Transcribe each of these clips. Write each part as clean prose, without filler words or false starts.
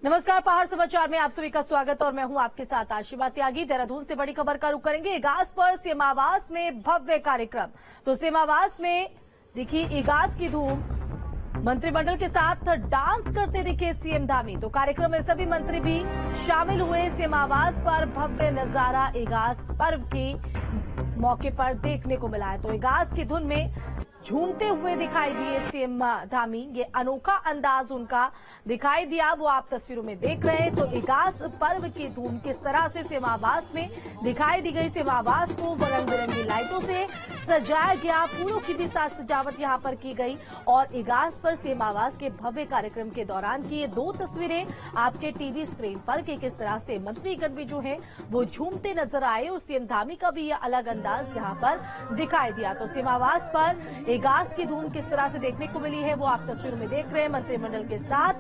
नमस्कार, पहाड़ समाचार में आप सभी का स्वागत और मैं हूं आपके साथ आशिमा त्यागी। देहरादून से बड़ी खबर का रुख करेंगे। इगास पर सीएम आवास में भव्य कार्यक्रम। तो सीएम आवास में दिखी इगास की धूम, मंत्रिमंडल के साथ डांस करते दिखे सीएम धामी। तो कार्यक्रम में सभी मंत्री भी शामिल हुए। सीएम आवास पर भव्य नजारा इगास पर्व के मौके पर देखने को मिला है। तो इगास की धुन में झूमते हुए दिखाई दिए सीएम धामी। ये अनोखा अंदाज उनका दिखाई दिया, वो आप तस्वीरों में देख रहे हैं। तो इगास पर्व की धूम किस तरह से सीएम आवास में दिखाई दी गई। सीएम आवास को रंग बिरंगी लाइटों से सजाया गया, फूलों की भी साज सजावट यहां पर की गई। और इगास पर सीएम आवास के भव्य कार्यक्रम के दौरान की ये दो तस्वीरें आपके टीवी स्क्रीन पर कि किस तरह से मंत्रीगण भी जो है वो झूमते नजर आए और सीएम धामी का भी ये अलग अंदाज यहां पर दिखाई दिया। तो सीएम आवास पर इगास की धूम किस तरह से देखने को मिली है वो आप तस्वीरों में देख रहे हैं। मंत्रिमंडल के साथ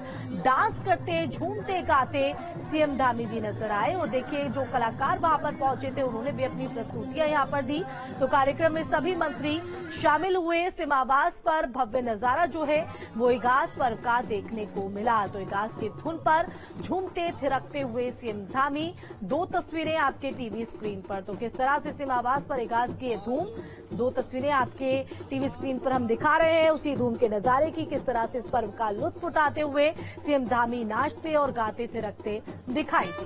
डांस करते, झूमते गाते सीएम धामी भी नजर आए। और देखिए, जो कलाकार वहां पर पहुंचे थे उन्होंने भी अपनी प्रस्तुतियां यहां पर दी। तो कार्यक्रम में सभी मंत्री शामिल हुए। सीएम आवास पर भव्य नजारा जो है वो इगास पर्व का देखने को मिला। तो इगास की धुन पर झूमते थिरकते हुए सीएम धामी, दो तस्वीरें आपके टीवी स्क्रीन पर। तो किस तरह से सीएम आवास पर इगास की ये धूम, दो तस्वीरें आपके टीवी स्क्रीन पर हम दिखा रहे हैं उसी धूम के नजारे की। किस तरह से इस पर्व का लुत्फ उठाते हुए सीएम धामी नाचते और गाते थिरकते दिखाई दी।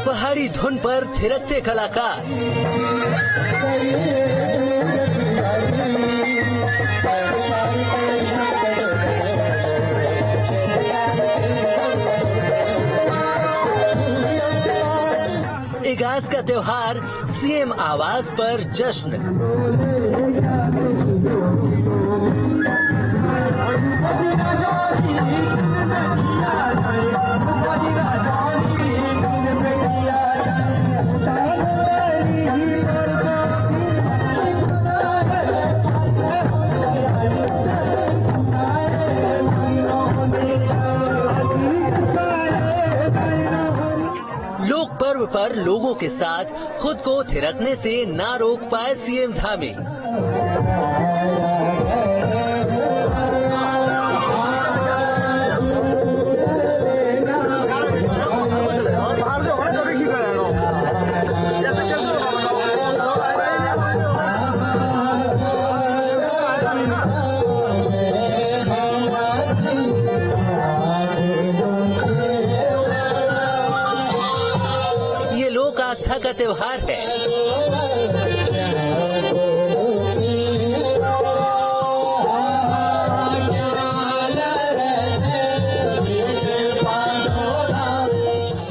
पहाड़ी धुन पर थिरकते कलाकार, इगास का त्योहार, सीएम आवास पर जश्न। लोक पर्व पर लोगों के साथ खुद को थिरकने से ना रोक पाए सीएम धामी। ये लोक आस्था का त्योहार है।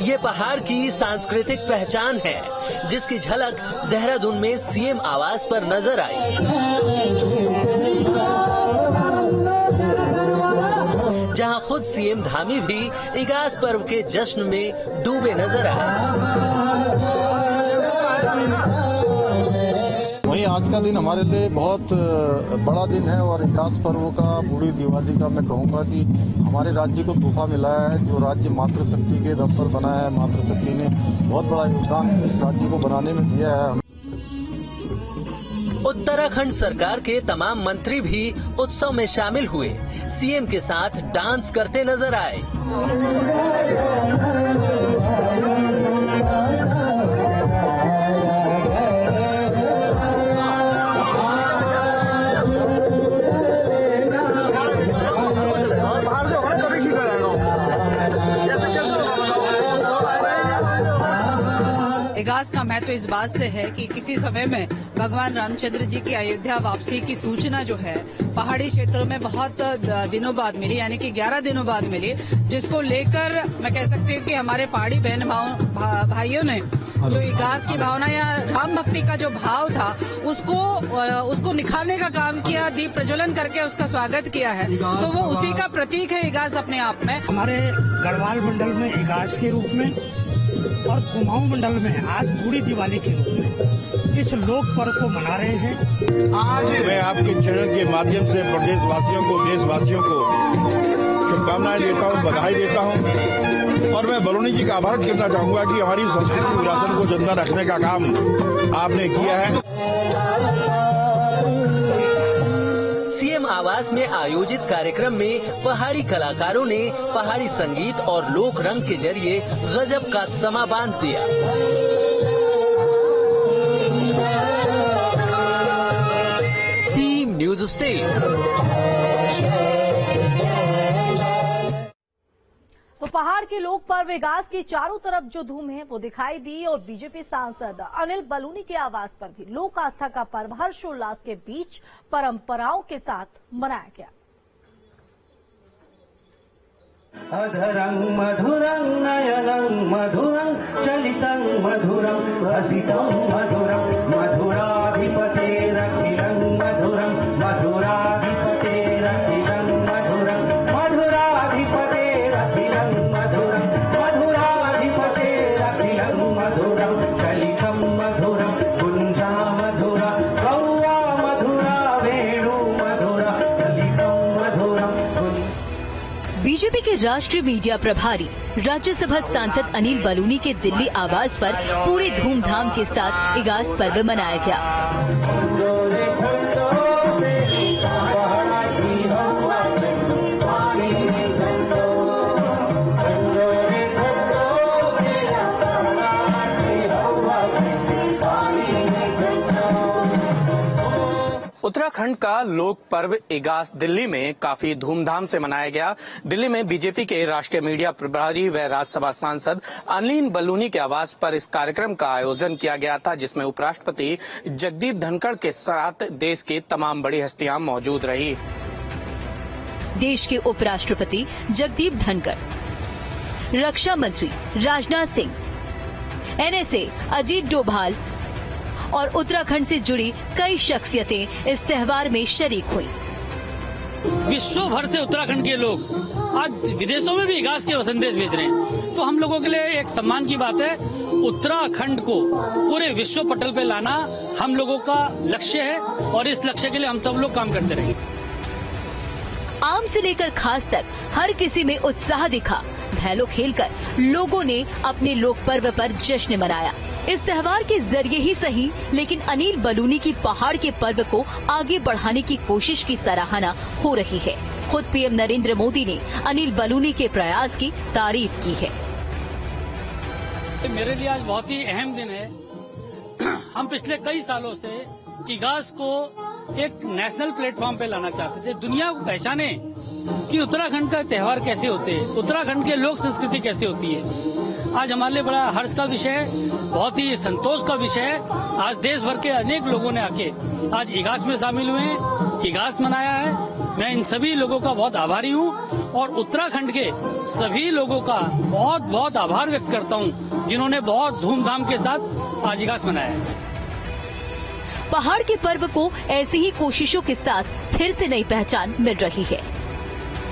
ये पहाड़ की सांस्कृतिक पहचान है, जिसकी झलक देहरादून में सीएम आवास पर नजर आई। जहां खुद सीएम धामी भी इगास पर्व के जश्न में डूबे नजर आए। वहीं आज का दिन हमारे लिए बहुत बड़ा दिन है और इगास पर्व का, बूढ़ी दिवाली का मैं कहूँगा कि हमारे राज्य को तोहफा मिला है। जो राज्य मातृशक्ति के दम पर बना है, मातृशक्ति ने बहुत बड़ा योगदान इस राज्य को बनाने में दिया है। उत्तराखंड सरकार के तमाम मंत्री भी उत्सव में शामिल हुए, सीएम के साथ डांस करते नजर आए। इगास का महत्व इस बात से है कि किसी समय में भगवान रामचंद्र जी की अयोध्या वापसी की सूचना जो है पहाड़ी क्षेत्रों में बहुत दिनों बाद मिली, यानी कि 11 दिनों बाद मिली, जिसको लेकर मैं कह सकती हूँ कि हमारे पहाड़ी बहन भाइयों ने जो इगास की भावना या राम भक्ति का जो भाव था उसको निखारने का काम किया, दीप प्रज्वलन करके उसका स्वागत किया है। तो वो उसी का प्रतीक है इगास अपने आप में। हमारे गढ़वाल मंडल में इगास के रूप में और कुमाऊं मंडल में आज बूढ़ी दिवाली के रूप में इस लोक पर्व को मना रहे हैं। आज मैं आपके चैनल के माध्यम से प्रदेशवासियों को, देशवासियों को शुभकामनाएं देता हूं, बधाई देता हूं और मैं बलूनी जी का आभार करना चाहूंगा कि हमारी संस्कृति विरासत को जिंदा रखने का काम आपने किया है। सीएम आवास में आयोजित कार्यक्रम में पहाड़ी कलाकारों ने पहाड़ी संगीत और लोक रंग के जरिए गजब का समा बांध दिया। Team news state. तो पहाड़ के लोक पर्व इगास की चारों तरफ जो धूम है वो दिखाई दी और बीजेपी सांसद अनिल बलूनी के आवास पर भी लोक आस्था का पर्व हर्षोल्लास के बीच परंपराओं के साथ मनाया गया। अधरं मधुरं नयनं मधुरं चलितं मधुरं हसितं मधुरं मधुराधिपतेरखिलं मधुरं मधुराधिपतेरखिलं मधुरं मधुराधिपतेरखिलं मधुरं मधुराधिपतेरखिलं मधुरं चलितं मधुरं कुञ्जा मधुरा गौरा मधुरा वेणु मधुरा चलितं मधुरं। बीजेपी के राष्ट्रीय मीडिया प्रभारी राज्यसभा सांसद अनिल बलूनी के दिल्ली आवास पर पूरे धूमधाम के साथ इगास पर्व मनाया गया। उत्तराखंड का लोक पर्व इगास दिल्ली में काफी धूमधाम से मनाया गया। दिल्ली में बीजेपी के राष्ट्रीय मीडिया प्रभारी व राज्यसभा सांसद अनिल बलूनी के आवास पर इस कार्यक्रम का आयोजन किया गया था, जिसमें उपराष्ट्रपति जगदीप धनखड़ के साथ देश की तमाम बड़ी हस्तियां मौजूद रही। देश के उपराष्ट्रपति जगदीप धनखड़, रक्षा मंत्री राजनाथ सिंह, एनएसए अजीत डोभाल और उत्तराखंड से जुड़ी कई शख्सियतें इस त्योहार में शरीक हुई। विश्व भर से उत्तराखंड के लोग आज विदेशों में भी इगास के संदेश भेज रहे हैं, तो हम लोगों के लिए एक सम्मान की बात है। उत्तराखंड को पूरे विश्व पटल पे लाना हम लोगों का लक्ष्य है और इस लक्ष्य के लिए हम सब लोग काम करते रहेंगे। आम से लेकर खास तक हर किसी में उत्साह दिखा। भैलो खेलकर लोगों ने अपने लोक पर्व पर जश्न मनाया। इस त्योहार के जरिए ही सही, लेकिन अनिल बलूनी की पहाड़ के पर्व को आगे बढ़ाने की कोशिश की सराहना हो रही है। खुद पीएम नरेंद्र मोदी ने अनिल बलूनी के प्रयास की तारीफ की है। मेरे लिए आज बहुत ही अहम दिन है। हम पिछले कई सालों से इगास को एक नेशनल प्लेटफॉर्म पे लाना चाहते थे, दुनिया को पहचाने कि उत्तराखंड का त्योहार कैसे होते हैं, उत्तराखंड के लोक संस्कृति कैसे होती है। आज हमारे लिए बड़ा हर्ष का विषय है, बहुत ही संतोष का विषय है। आज देश भर के अनेक लोगों ने आके आज इगास में शामिल हुए हैं, इगास मनाया है। मैं इन सभी लोगों का बहुत आभारी हूं और उत्तराखंड के सभी लोगों का बहुत बहुत आभार व्यक्त करता हूं, जिन्होंने बहुत धूमधाम के साथ आज इगास मनाया है। पहाड़ के पर्व को ऐसी ही कोशिशों के साथ फिर से नई पहचान मिल रही है।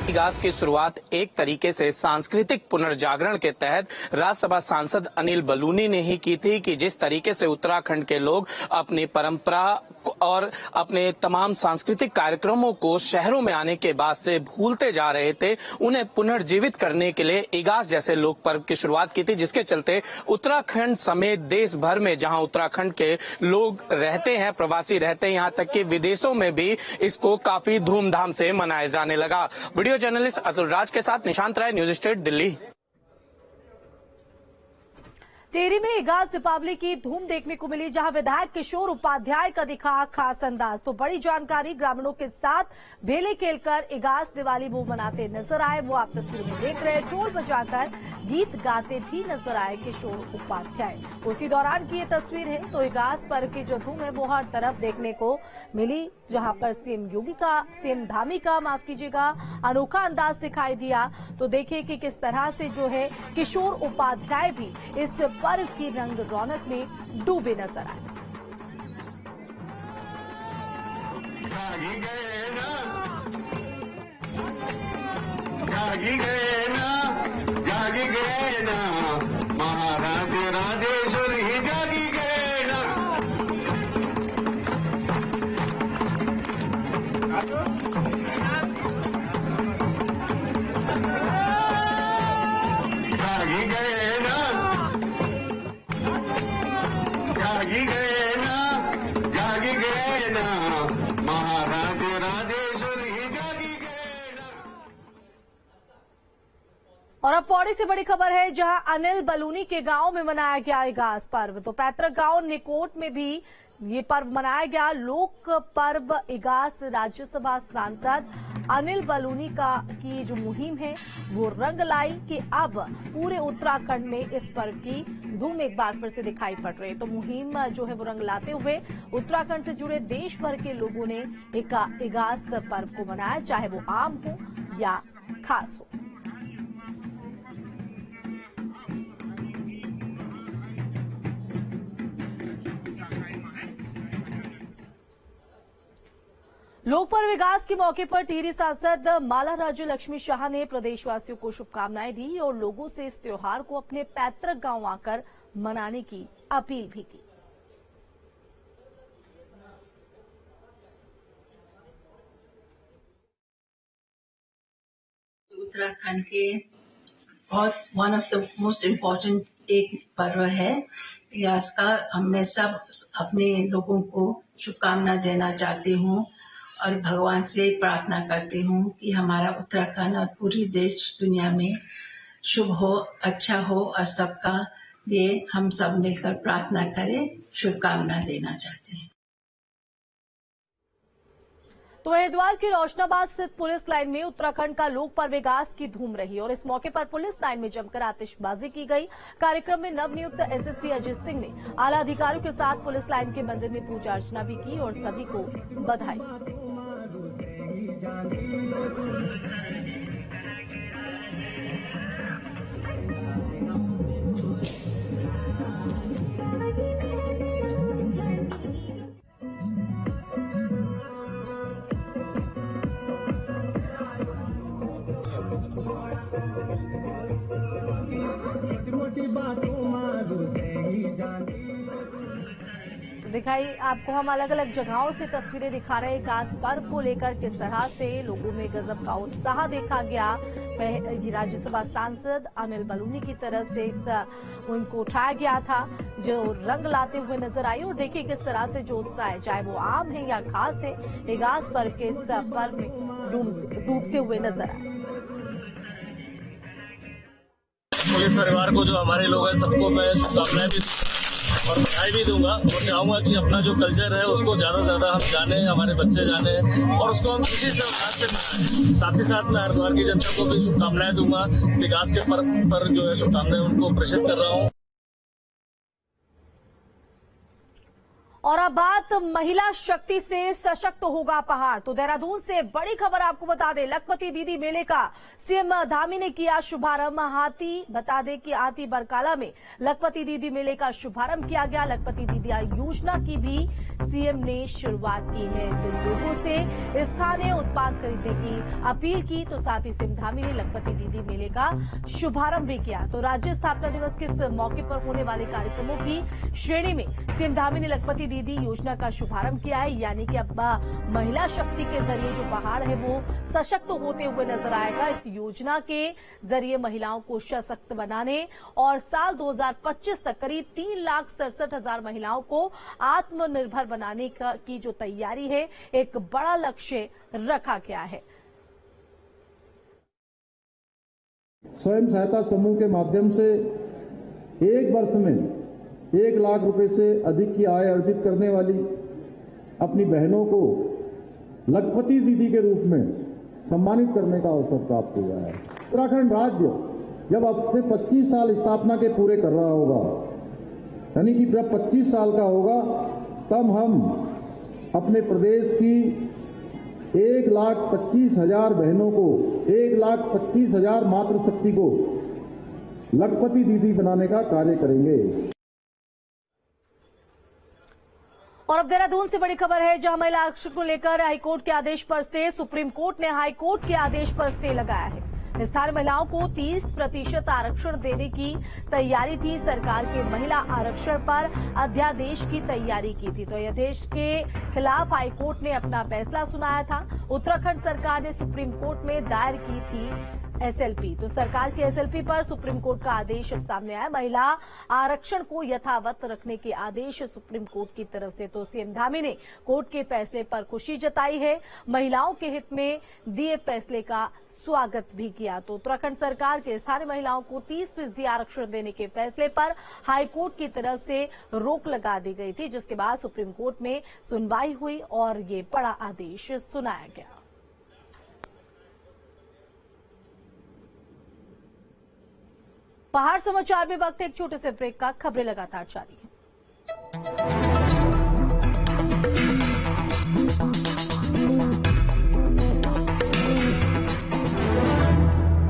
इगास की शुरुआत एक तरीके से सांस्कृतिक पुनर्जागरण के तहत राज्यसभा सांसद अनिल बलूनी ने ही की थी कि जिस तरीके से उत्तराखंड के लोग अपनी परंपरा और अपने तमाम सांस्कृतिक कार्यक्रमों को शहरों में आने के बाद से भूलते जा रहे थे, उन्हें पुनर्जीवित करने के लिए इगास जैसे लोक पर्व की शुरुआत की थी, जिसके चलते उत्तराखंड समेत देश भर में जहां उत्तराखंड के लोग रहते हैं, प्रवासी रहते हैं, यहाँ तक कि विदेशों में भी इसको काफी धूमधाम से मनाया जाने लगा। वीडियो जर्नलिस्ट अतुल राज के साथ निशांत राय, न्यूज स्टेट दिल्ली। टेहरी में इगास दीपावली की धूम देखने को मिली, जहां विधायक किशोर उपाध्याय का दिखा खास अंदाज। तो बड़ी जानकारी, ग्रामीणों के साथ भेले खेलकर इगास दिवाली वो मनाते नजर आए, वो आप तस्वीर में देख रहे हैं। ढोल बजाकर गीत गाते भी नजर आए किशोर उपाध्याय। उसी दौरान की ये तस्वीर है। तो इगास पर्व की जो धूम है वो हर तरफ देखने को मिली, जहां पर सीएम धामी का माफ कीजिएगा अनोखा अंदाज दिखाई दिया। तो देखिए कि किस तरह से जो है किशोर उपाध्याय भी इस पर्व की रंग रौनक में डूबे नजर आए। जागी गए ना महाराज राजेश्वर ही जागी गए ना। जागी गए ना, जागी गए ना महाराज राजेश्वर ही जागी गए ना। और अब पौड़ी से बड़ी खबर है, जहां अनिल बलूनी के गांव में मनाया गया इगास पर्व। तो पैतृक गांव निकोट में भी ये पर्व मनाया गया। लोक पर्व इगास राज्यसभा सांसद अनिल बलूनी की जो मुहिम है वो रंग लाई कि अब पूरे उत्तराखंड में इस पर्व की धूम एक बार फिर से दिखाई पड़ रही है। तो मुहिम जो है वो रंग लाते हुए उत्तराखंड से जुड़े देश भर के लोगों ने इगास पर्व को मनाया, चाहे वो आम हो या खास हो। लोक पर्व इगास के मौके पर टिहरी सांसद माला राज्य लक्ष्मी शाह ने प्रदेशवासियों को शुभकामनाएं दी और लोगों से इस त्योहार को अपने पैतृक गांव आकर मनाने की अपील भी की। उत्तराखंड के बहुत one of the most important एक पर्व है इगास का। मैं सब अपने लोगों को शुभकामना देना चाहती हूँ और भगवान से प्रार्थना करती हूँ कि हमारा उत्तराखंड और पूरी देश दुनिया में शुभ हो, अच्छा हो और सबका लिए हम सब मिलकर प्रार्थना करें, शुभकामना देना चाहते हैं। तो हरिद्वार की रोशनाबाद स्थित पुलिस लाइन में उत्तराखंड का लोक पर्व इगास की धूम रही और इस मौके पर पुलिस लाइन में जमकर आतिशबाजी की गई। कार्यक्रम में नवनियुक्त एसएसपी अजित सिंह ने आला अधिकारियों के साथ पुलिस लाइन के मंदिर में पूजा अर्चना भी की और सभी को बधाई। तो दिखाई आपको हम अलग अलग जगहों से तस्वीरें दिखा रहे हैं इगास पर्व को लेकर किस तरह से लोगों में गजब का उत्साह देखा गया। राज्यसभा सांसद अनिल बलूनी की तरफ से उनको उठाया गया था जो रंग लाते हुए नजर आई और देखिए किस तरह से जो उत्साह है, चाहे वो आम है या खास है, इगास पर्व के इस पर्व में डूबते हुए नजर आए। पुलिस परिवार को जो हमारे लोग हैं सबको मैं शुभकामनाएं भी और बधाई भी दूंगा और चाहूंगा कि अपना जो कल्चर है उसको ज्यादा से ज्यादा हम जाने, हमारे बच्चे जाने और उसको हम खुशी से मनाएं। साथ ही साथ मैं हरिद्वार की जनता को भी शुभकामनाएं दूंगा। विकास के पर्व पर जो है शुभकामनाएं उनको प्रेषित कर रहा हूँ। और अब बात महिला शक्ति से सशक्त होगा पहाड़। तो देहरादून से बड़ी खबर आपको बता दें, लखपति दीदी मेले का सीएम धामी ने किया शुभारंभ। बता दें कि हाथी बरकाला में लखपति दीदी मेले का शुभारंभ किया गया। लखपति दीदी योजना की भी सीएम ने शुरुआत की है। तो लोगों से स्थानीय उत्पाद खरीदने की अपील की। तो साथ ही सीएम धामी ने लखपति दीदी मेले का शुभारंभ भी किया। तो राज्य स्थापना दिवस के इस मौके पर होने वाले कार्यक्रमों की श्रेणी में सीएम धामी ने लखपति दीदी योजना का शुभारंभ किया है, यानी कि अब महिला शक्ति के जरिए जो पहाड़ है वो सशक्त होते हुए नजर आएगा। इस योजना के जरिए महिलाओं को सशक्त बनाने और साल 2025 तक करीब 3,67,000 महिलाओं को आत्मनिर्भर बनाने की जो तैयारी है, एक बड़ा लक्ष्य रखा गया है। स्वयं सहायता समूह के माध्यम से एक वर्ष में 1 लाख रुपए से अधिक की आय अर्जित करने वाली अपनी बहनों को लखपति दीदी के रूप में सम्मानित करने का अवसर प्राप्त हुआ है। उत्तराखंड राज्य जब अब से 25 साल स्थापना के पूरे कर रहा होगा, यानी कि जब 25 साल का होगा, तब हम अपने प्रदेश की 1,25,000 बहनों को, 1,25,000 मातृशक्ति को लखपति दीदी बनाने का कार्य करेंगे। और अब देहरादून से बड़ी खबर है, जहां महिला आरक्षण को लेकर हाईकोर्ट के आदेश पर स्टे। सुप्रीम कोर्ट ने हाईकोर्ट के आदेश पर स्टे लगाया है। स्थानीय महिलाओं को 30% आरक्षण देने की तैयारी थी। सरकार के महिला आरक्षण पर अध्यादेश की तैयारी की थी, तो अध्यादेश के खिलाफ हाईकोर्ट ने अपना फैसला सुनाया था। उत्तराखंड सरकार ने सुप्रीम कोर्ट में दायर की थी एसएलपी, तो सरकार की एसएलपी पर सुप्रीम कोर्ट का आदेश अब सामने आया। महिला आरक्षण को यथावत रखने के आदेश सुप्रीम कोर्ट की तरफ से, तो सीएम धामी ने कोर्ट के फैसले पर खुशी जताई है। महिलाओं के हित में दिए फैसले का स्वागत भी किया। तो उत्तराखंड सरकार के स्थानीय महिलाओं को 30% आरक्षण देने के फैसले पर हाईकोर्ट की तरफ से रोक लगा दी गई थी, जिसके बाद सुप्रीम कोर्ट में सुनवाई हुई और ये बड़ा आदेश सुनाया गया। पहाड़ समाचार में वक्त एक छोटे से ब्रेक का, खबरें लगातार जारी है।